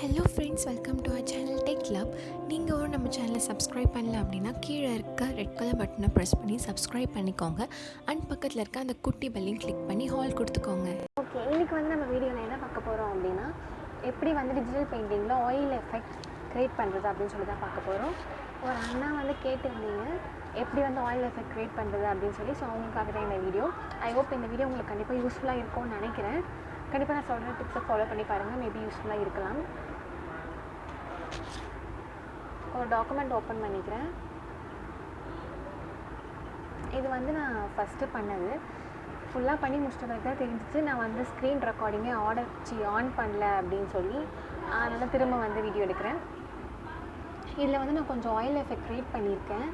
Hello friends, welcome to our channel tech club. நீங்கள் நம்ம சேனலை சப்ஸ்கிரைப் பண்ணல அப்படின்னா கீழே இருக்க ரெட் கலர் பட்டனை ப்ரெஸ் பண்ணி சப்ஸ்கிரைப் பண்ணிக்கோங்க. அண்ட் பக்கத்தில் இருக்க அந்த குட்டி பெல்லையும் கிளிக் பண்ணி ஹால் கொடுத்துக்கோங்க. ஓகே, இன்றைக்கி நம்ம வீடியோவில் என்ன பார்க்க போகிறோம் அப்படின்னா, எப்படி டிஜிட்டல் பெயிண்டிங்கில் ஆயில் எஃபெக்ட் க்ரியேட் பண்ணுறது அப்படின்னு சொல்லி தான் பார்க்க போகிறோம். ஒரு அண்ணா கேட்டிருந்தீங்க எப்படி ஆயில் எஃபெக்ட் க்ரியேட் பண்ணுறது அப்படின்னு சொல்லி. ஸோ அவங்களுக்காக தான் இந்த வீடியோ. ஐ ஹோப் இந்த வீடியோ உங்களுக்கு கண்டிப்பாக யூஸ்ஃபுல்லாக இருக்கும்னு நினைக்கிறேன். கண்டிப்பாக நான் சொல்கிற டிப்ஸை ஃபாலோ பண்ணி பாருங்கள், மேபி யூஸ்ஃபுல்லாக இருக்கலாம். ஒரு டாக்குமெண்ட் ஓப்பன் பண்ணிக்கிறேன். இது நான் ஃபஸ்ட்டு பண்ணது ஃபுல்லாக பண்ணி முடிச்சிட்ட பிறகு தான் தெரிஞ்சிச்சு நான் ஸ்க்ரீன் ரெக்கார்டிங்கே ஆன் பண்ணல அப்படின்னு சொல்லி. அதனால் திரும்ப வீடியோ எடுக்கிறேன். இதில் நான் கொஞ்சம் ஆயில் எஃபெக்ட் க்ரியேட் பண்ணியிருக்கேன்.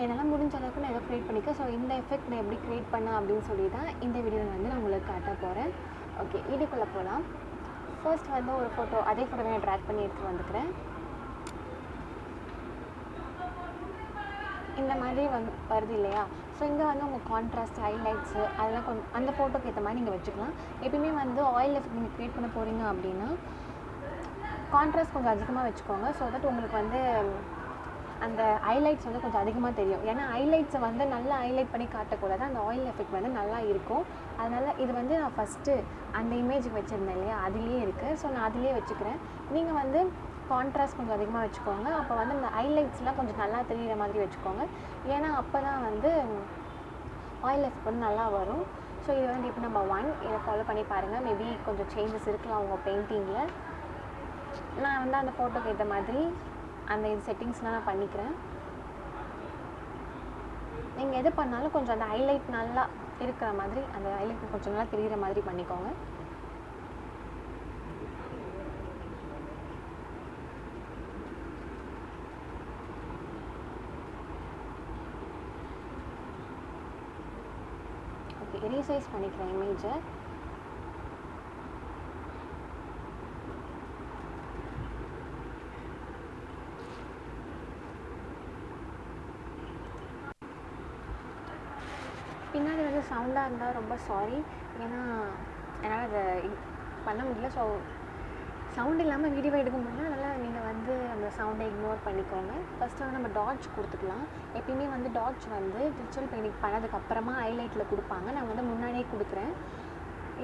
என்னால் முடிஞ்ச அளவுக்கு நான் எதை க்ரியேட் பண்ணியிருக்கேன். ஸோ இந்த எஃபெக்ட் நான் எப்படி க்ரியேட் பண்ணேன் அப்படின்னு சொல்லி தான் இந்த வீடியோவில் நான் உங்களுக்கு காட்ட போகிறேன். ஓகே, வீடியோக்குள்ளே போகலாம். ஃபர்ஸ்ட் ஒரு ஃபோட்டோ, அதே ஃபோட்டோவை நான் ட்ராக் பண்ணி எடுத்துகிட்டு வந்துக்கிறேன். இந்த மாதிரி வருது இல்லையா? ஸோ இங்கே உங்கள் கான்ட்ராஸ்ட், ஹைலைட்ஸு அதெல்லாம் கொஞ்சம் அந்த ஃபோட்டோக்கு ஏற்ற மாதிரி நீங்கள் வச்சுக்கலாம். எப்பயுமே ஆயில் எஃபெக்ட் நீங்கள் க்ரியேட் பண்ண போகிறீங்க அப்படின்னா கான்ட்ராஸ்ட் கொஞ்சம் அதிகமாக வச்சுக்கோங்க. ஸோ தட் உங்களுக்கு அந்த ஹைலைட்ஸ் கொஞ்சம் அதிகமாக தெரியும். ஏன்னா ஹைலைட்ஸை நல்லா ஹைலைட் பண்ணி காட்டக்கூடாது. அந்த ஆயில் எஃபெக்ட் நல்லா இருக்கும். அதனால் இது நான் ஃபஸ்ட்டு அந்த இமேஜுக்கு வச்சுருந்தேன் இல்லையா, அதுலேயே இருக்குது. ஸோ நான் அதிலே வச்சுக்கிறேன். நீங்கள் கான்ட்ராஸ்ட் கொஞ்சம் அதிகமாக வச்சுக்கோங்க. அப்போ அந்த ஹைலைட்ஸ்லாம் கொஞ்சம் நல்லா தெரிகிற மாதிரி வச்சுக்கோங்க. ஏன்னா அப்போ தான் ஆயில் எஃபெக்ட் நல்லா வரும். ஸோ இது இப்போ நம்பர் 1 இதை ஃபாலோ பண்ணி பாருங்கள். மேபி கொஞ்சம் சேஞ்சஸ் இருக்கலாம் உங்கள் பெயிண்டிங்கில். நான் அந்த ஃபோட்டோக்கு ஏற்ற மாதிரி அந்த செட்டிங்ஸ்லாம் நான் பண்ணிக்கிறேன். நீங்கள் எது பண்ணாலும் கொஞ்சம் அந்த ஹைலைட் நல்லா இருக்கிற மாதிரி, அந்த ஹைலைட் கொஞ்சம் நல்லா தெரிகிற மாதிரி பண்ணிக்கோங்க. ஓகே, ரீசைஸ் பண்ணிக்கிறேன் இமேஜை. பின்னாடி சவுண்டாக இருந்தால் ரொம்ப சாரி. ஏன்னா என்னால் அதை பண்ண முடியல. ஸோ சவுண்ட் இல்லாமல் வீடியோ எடுக்க முடியல. அதனால் நீங்கள் அந்த சவுண்டை இக்னோர் பண்ணிக்கோங்க. ஃபஸ்ட்டு நம்ம டாட்ச் கொடுத்துக்கலாம். எப்பயுமே டாட்ச் டிஜிட்டல் பெயிண்டிங் பண்ணதுக்கப்புறமா ஹைலைட்டில் கொடுப்பாங்க. நான் முன்னாடியே கொடுக்குறேன்.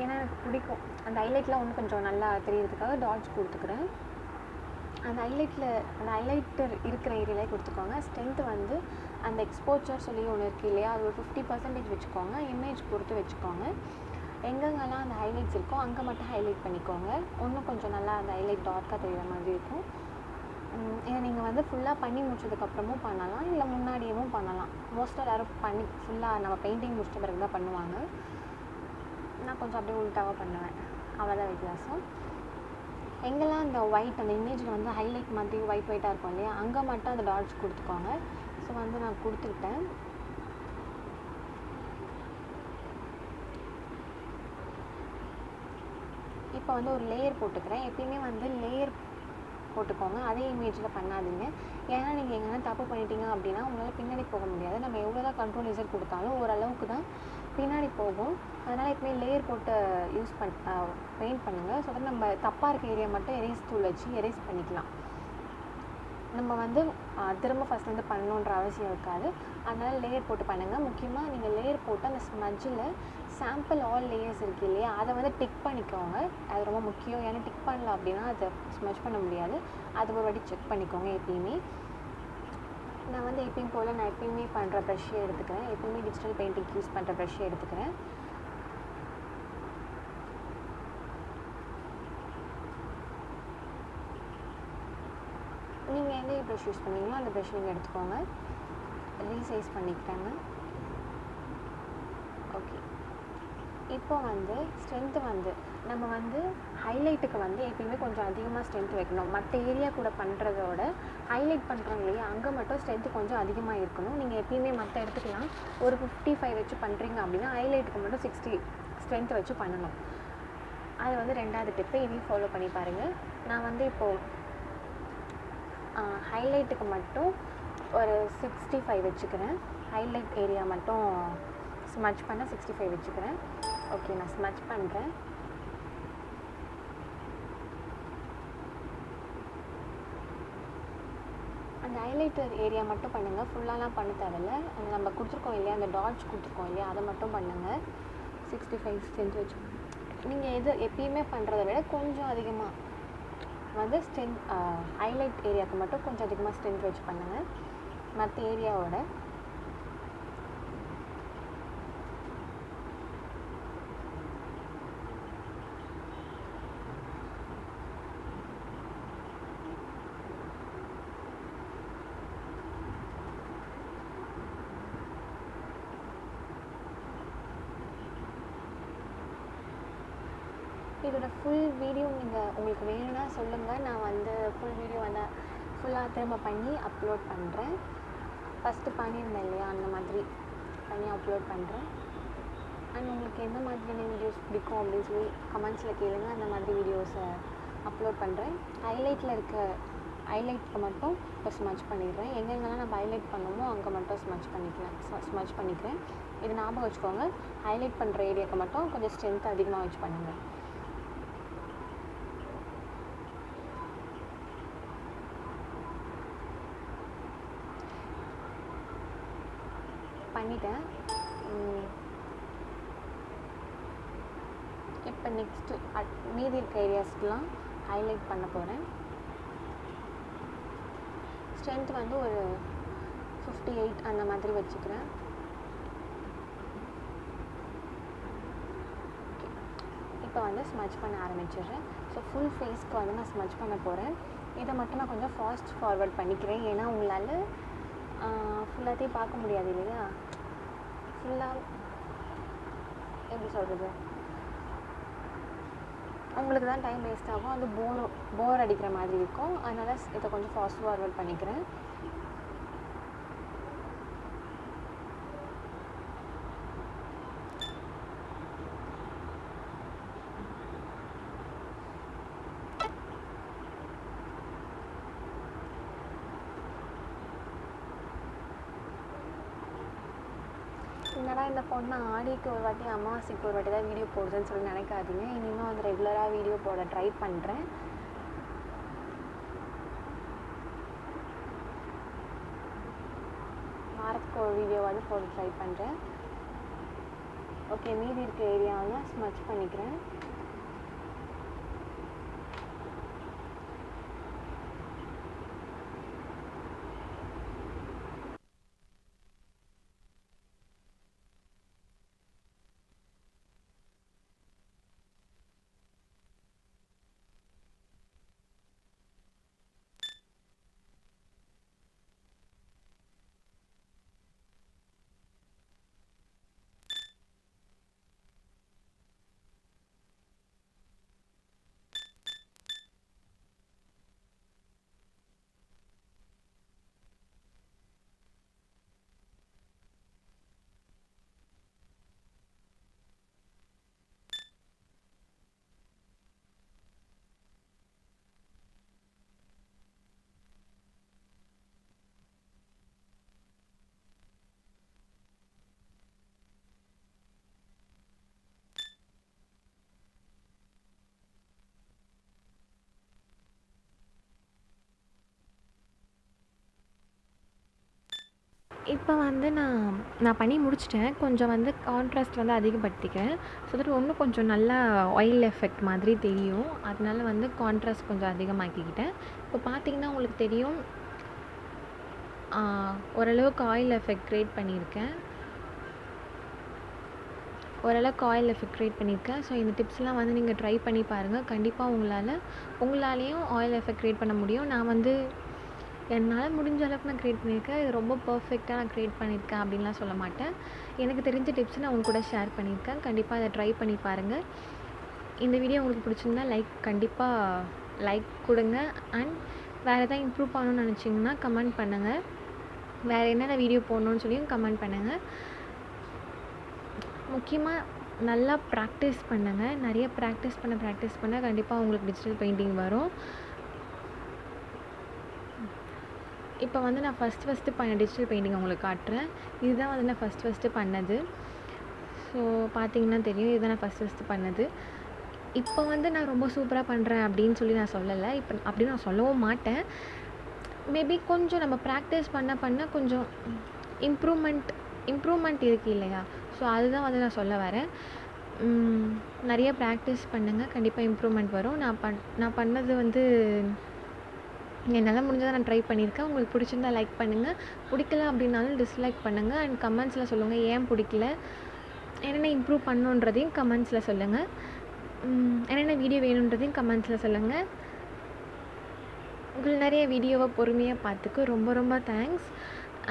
ஏன்னா எனக்கு பிடிக்கும் அந்த ஹைலைட்லாம் கொஞ்சம் நல்லா தெரியறதுக்காக டாட்ச் கொடுத்துக்கிறேன். அந்த ஹைலைட்டர் இருக்கிற ஏரியாலே கொடுத்துக்கோங்க. ஸ்ட்ரென்த்து அந்த எக்ஸ்போச்சர் சொல்லி ஒன்று இருக்குது இல்லையா, அது ஒரு 50% வச்சுக்கோங்க. இமேஜ் பொறுத்து வச்சுக்கோங்க. எங்கெங்கெல்லாம் அந்த ஹைலைட்ஸ் இருக்கோ அங்கே மட்டும் ஹைலைட் பண்ணிக்கோங்க. இன்னும் கொஞ்சம் நல்லா அந்த ஹைலைட் டார்க்காக தெரிகிற மாதிரி இருக்கும். இதை நீங்கள் ஃபுல்லாக பண்ணி முடிச்சதுக்கப்புறமும் பண்ணலாம், இல்லை முன்னாடியேவும் பண்ணலாம். மோஸ்ட்டாக எல்லோரும் பண்ணி ஃபுல்லாக நம்ம பெயிண்டிங் முடிச்சிட்ட பிறகு தான் பண்ணுவாங்க. நான் கொஞ்சம் அப்படியே உள்டாவாக பண்ணுவேன். அவ்வளோதான் வித்தியாசம். எங்கெல்லாம் அந்த ஒயிட் அந்த இமேஜில் ஹைலைட் மாதிரி ஒயிட்டாக இருக்கும் இல்லையா, அங்கே மட்டும் அந்த டாட்ஸ் கொடுத்துக்கோங்க. ஸோ நான் கொடுத்துக்கிட்டேன். இப்போ ஒரு லேயர் போட்டுக்கிறேன். எப்பயுமே லேயர் போட்டுக்கோங்க, அதே இமேஜில் பண்ணாதீங்க. ஏன்னா நீங்கள் எங்கன்னா தப்பு பண்ணிட்டீங்க அப்படின்னா உங்களால் பின்னாடி போக முடியாது. நம்ம எவ்வளோ தான் கண்ட்ரோல் லேசர் கொடுத்தாலும் ஓரளவுக்கு தான் பின்னாடி போகும். அதனால் எப்பவுமே லேயர் போட்டு பெயிண்ட் பண்ணுங்கள். ஸோ தட் நம்ம தப்பாக இருக்க ஏரியா மட்டும் எரேஸ் டூல் வச்சு எரேஸ் பண்ணிக்கலாம். நம்ம திரும்ப ஃபஸ்ட்லேருந்து பண்ணணுன்ற அவசியம் இருக்காது. அதனால் லேயர் போட்டு பண்ணுங்கள். முக்கியமாக நீங்கள் லேயர் போட்டு அந்த ஸ்மட்ஜில் சாம்பிள் ஆல் லேயர்ஸ் இருக்குது இல்லையா, அதை டிக் பண்ணிக்கோங்க. அது ரொம்ப முக்கியம். ஏன்னா டிக் பண்ணல அப்படின்னா அதை ஸ்மட்ச் பண்ண முடியாது. அது ஒரு வாட்டி செக் பண்ணிக்கோங்க. எப்பயுமே நான் எப்பயும் போல் நான் எப்பயுமே பண்ணுற ப்ரஷ்ஷை எடுத்துக்கிறேன். எப்பயுமே டிஜிட்டல் பெயிண்டிங் யூஸ் பண்ணுற ப்ரஷ்ஷை எடுத்துக்கிறேன். நீங்கள் எந்த ப்ரஷ் யூஸ் பண்ணுவீங்களோ அந்த ப்ரஷ் நீங்கள் எடுத்துக்கோங்க. ரீசைஸ் பண்ணிக்கிட்டாங்க. ஓகே, இப்போ ஸ்ட்ரென்த்து நம்ம ஹைலைட்டுக்கு எப்பயுமே கொஞ்சம் அதிகமாக ஸ்ட்ரென்த் வைக்கணும். மற்ற ஏரியா கூட பண்ணுறதோட ஹைலைட் பண்ணுறோம் இல்லையா, அங்கே மட்டும் ஸ்ட்ரென்த்து கொஞ்சம் அதிகமாக இருக்கணும். நீங்கள் எப்பயுமே மற்ற இடத்துக்குலாம் ஒரு 55 வச்சு பண்ணுறீங்க அப்படின்னா ஹைலைட்டுக்கு மட்டும் 60 ஸ்ட்ரென்த் வச்சு பண்ணணும். அது ரெண்டாவது டிப்பு. இதையும் ஃபாலோ பண்ணி பாருங்கள். நான் இப்போது ஹைலைட்டுக்கு மட்டும் ஒரு 65 வச்சுக்கிறேன். ஹைலைட் ஏரியா மட்டும் ஸ்மட்ச் பண்ண 65 வச்சுக்கிறேன். ஓகே, நான் ஸ்மட்ச் பண்ணுறேன். அந்த ஹைலைட்டர் ஏரியா மட்டும் பண்ணுங்கள், ஃபுல்லாலாம் பண்ண தேவையில்ல. அந்த நம்ம கொடுத்துருக்கோம் இல்லையா, அந்த டாட்ஸ் கொடுத்துருக்கோம் இல்லையா, அதை மட்டும் பண்ணுங்கள். 65 ஸ்ட்ரென்த் வச்சு நீங்கள் எப்பயுமே பண்ணுறத விட கொஞ்சம் அதிகமாக வந்து ஹைலைட் ஏரியாவுக்கு மட்டும் கொஞ்சம் அதிகமாக ஸ்ட்ரென்த் வச்சு பண்ணுங்கள் மற்ற ஏரியாவோட. இதோட ஃபுல் வீடியோ உங்களுக்கு வேணும்னா சொல்லுங்கள், நான் வந்து ஃபுல் வீடியோ வந்து ஃபுல்லாக திரும்ப பண்ணி அப்லோட் பண்ணுறேன். ஃபஸ்ட்டு பண்ணியிருந்தேன் இல்லையா, அந்த மாதிரி பண்ணி அப்லோட் பண்ணுறேன். அண்ட் உங்களுக்கு எந்த மாதிரியான வீடியோஸ் பிடிக்கும் அப்படின்னு சொல்லி கமெண்ட்ஸில் கேளுங்க, அந்த மாதிரி வீடியோஸை அப்லோட் பண்ணுறேன். ஹைலைட்க்கு மட்டும் இப்போ ஸ்மச் பண்ணிடுறேன். எங்கெங்கெல்லாம் நம்ம ஹைலைட் பண்ணணுமோ அங்கே மட்டும் ஸ்மச் பண்ணிக்கிறேன். இது ஞாபகம் வச்சுக்கோங்க, ஹைலைட் பண்ணுற ஏரியாவுக்கு மட்டும் கொஞ்சம் ஸ்ட்ரென்த் அதிகமாக வச்சு பண்ணுங்கள். பண்ணிட்டேன். இப்போ நெக்ஸ்ட்டு மீதி இருக்க ஏரியாஸ்க்கெலாம் ஹைலைட் பண்ண போகிறேன். ஸ்ட்ரென்த் வந்து ஒரு 58 அந்த மாதிரி வச்சுக்கிறேன். இப்போ வந்து ஸ்மச் பண்ண ஆரம்பிச்சிடுறேன். ஸோ ஃபுல் ஃபேஸ்க்கு வந்து நான் ஸ்மச் பண்ண போகிறேன். இதை மட்டும் நான் கொஞ்சம் ஃபாஸ்ட் ஃபார்வர்ட் பண்ணிக்கிறேன், ஏன்னா உங்களால் ஃபுல்லாத்தையும் பார்க்க முடியாது இல்லையா. ஃபுல்லாக எப்படி சொல்கிறது, உங்களுக்கு தான் டைம் வேஸ்ட் ஆகும், அது போர் அடிக்கிற மாதிரி இருக்கும். அதனால் இதை கொஞ்சம் ஃபாஸ்ட் ஃபார்வர்ட் பண்ணிக்கிறேன். என்னடா இந்த பொண்ணு ஆடிக்கு ஒரு வாட்டி அமாவாசைக்கு ஒரு வாட்டி தான் வீடியோ போடுதுன்னு சொல்லி நினைக்காதீங்க. இனிமேல் வந்து ரெகுலராக வீடியோ போட ட்ரை பண்ணுறேன். வாரத்துக்கு ஒரு வீடியோவாவது போட ட்ரை பண்ணுறேன். ஓகே, மீதி இருக்க ஏரியாவில் ஸ்மச் பண்ணிக்கிறேன். இப்போ வந்து நான் பண்ணி முடிச்சிட்டேன். கொஞ்சம் வந்து கான்ட்ராஸ்ட் வந்து அதிகப்படுத்திக்கிறேன். ஸோ தட் இன்னும் கொஞ்சம் நல்லா ஆயில் எஃபெக்ட் மாதிரி தெரியும். அதனால வந்து கான்ட்ராஸ்ட் கொஞ்சம் அதிகமாக்கிக்கிட்டேன். இப்போ பார்த்தீங்கன்னா உங்களுக்கு தெரியும், ஓரளவுக்கு ஆயில் எஃபெக்ட் க்ரியேட் பண்ணியிருக்கேன். ஸோ இந்த டிப்ஸ்லாம் வந்து நீங்கள் ட்ரை பண்ணி பாருங்கள். கண்டிப்பாக உங்களாலேயும் ஆயில் எஃபெக்ட் க்ரியேட் பண்ண முடியும். நான் வந்து என்னால் முடிஞ்ச அளவுக்கு நான் க்ரியேட் பண்ணியிருக்கேன். இது ரொம்ப பர்ஃபெக்டாக நான் க்ரியேட் பண்ணியிருக்கேன் அப்படின்லாம் சொல்ல மாட்டேன். எனக்கு தெரிஞ்ச டிப்ஸை நான் உங்க கூட ஷேர் பண்ணியிருக்கேன். கண்டிப்பாக அதை ட்ரை பண்ணி பாருங்கள். இந்த வீடியோ உங்களுக்கு பிடிச்சிருந்தா கண்டிப்பாக லைக் கொடுங்க. அண்ட் வேறு எதாவது இம்ப்ரூவ் பண்ணணும்னு நினச்சிங்கன்னா கமெண்ட் பண்ணுங்கள். வேறு என்னென்ன வீடியோ போடணுன்னு சொல்லியும் கமெண்ட் பண்ணுங்கள். முக்கியமாக நல்லா ப்ராக்டிஸ் பண்ணுங்கள். நிறைய ப்ராக்டிஸ் பண்ண கண்டிப்பாக உங்களுக்கு டிஜிட்டல் பெயிண்டிங் வரும். இப்போ வந்து நான் ஃபஸ்ட்டு பண்ண டிஜிட்டல் பெயிண்டிங் உங்களுக்கு காட்டுறேன். இதுதான் வந்து நான் ஃபஸ்ட்டு பண்ணது. ஸோ பார்த்தீங்கன்னா தெரியும், இதுதான் நான் ஃபஸ்ட்டு பண்ணது. இப்போ வந்து நான் ரொம்ப சூப்பராக பண்ணுறேன் அப்படின்னு சொல்லி நான் சொல்லலை. இப்போ அப்படி நான் சொல்லவும் மாட்டேன். மேபி கொஞ்சம் நம்ம ப்ராக்டிஸ் பண்ண கொஞ்சம் இம்ப்ரூவ்மெண்ட் இருக்குது இல்லையா? ஸோ அதுதான் வந்து நான் சொல்ல வரேன். நிறைய ப்ராக்டிஸ் பண்ணுங்கள், கண்டிப்பாக இம்ப்ரூவ்மெண்ட் வரும். நான் பண்ணது வந்து என்னால் முடிஞ்சதை நான் ட்ரை பண்ணியிருக்கேன். உங்களுக்கு பிடிச்சிருந்தா லைக் பண்ணுங்கள், பிடிக்கல அப்படின்னாலும் டிஸ்லைக் பண்ணுங்கள். அண்ட் கமெண்ட்ஸில் சொல்லுங்கள் ஏன் பிடிக்கல, என்னென்ன இம்ப்ரூவ் பண்ணுன்றதையும் கமெண்ட்ஸில் சொல்லுங்கள். என்னென்ன வீடியோ வேணுன்றதையும் கமெண்ட்ஸில் சொல்லுங்கள். உங்களுக்கு நிறைய வீடியோவை பொறுமையாக பார்த்துக்கு ரொம்ப ரொம்ப தேங்க்ஸ்.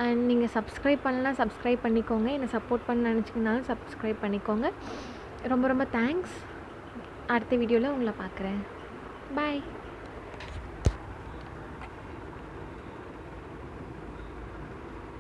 அண்ட் நீங்கள் சப்ஸ்கிரைப் பண்ணலாம், சப்ஸ்கிரைப் பண்ணிக்கோங்க. என்னை சப்போர்ட் பண்ண நினச்சிங்கனாலும் சப்ஸ்கிரைப் பண்ணிக்கோங்க. ரொம்ப ரொம்ப தேங்க்ஸ். அடுத்த வீடியோவில் உங்களை பார்க்குறேன். பாய்.